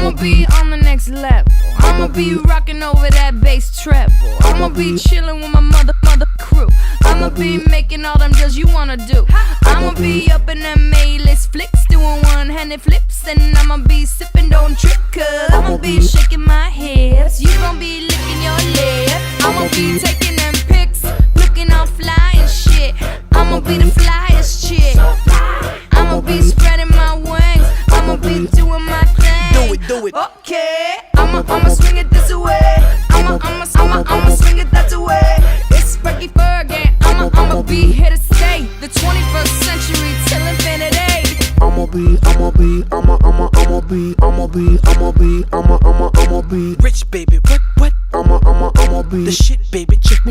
I'ma be on the next level. I'ma be rocking over that bass treble. I'ma be chilling with my mother crew. I'ma be making all them deals you wanna do. I'ma be up in them A-list flicks, doing one-handed flips, and I'ma be sipping, don't trip, cause I'ma be shaking my hips. You gon' be licking your lips. I'ma be taking them pics, looking all fly and shit. I'ma be the flyest chick. I'ma be spreading my wings. I'ma be doing my thing. Do it. Okay, I'ma swing it this way. I'ma swing it that way. It's Frankie Fergie. I'ma be here to stay. The 21st century till infinity. I'ma be Rich baby, what? I'ma be The shit baby, check me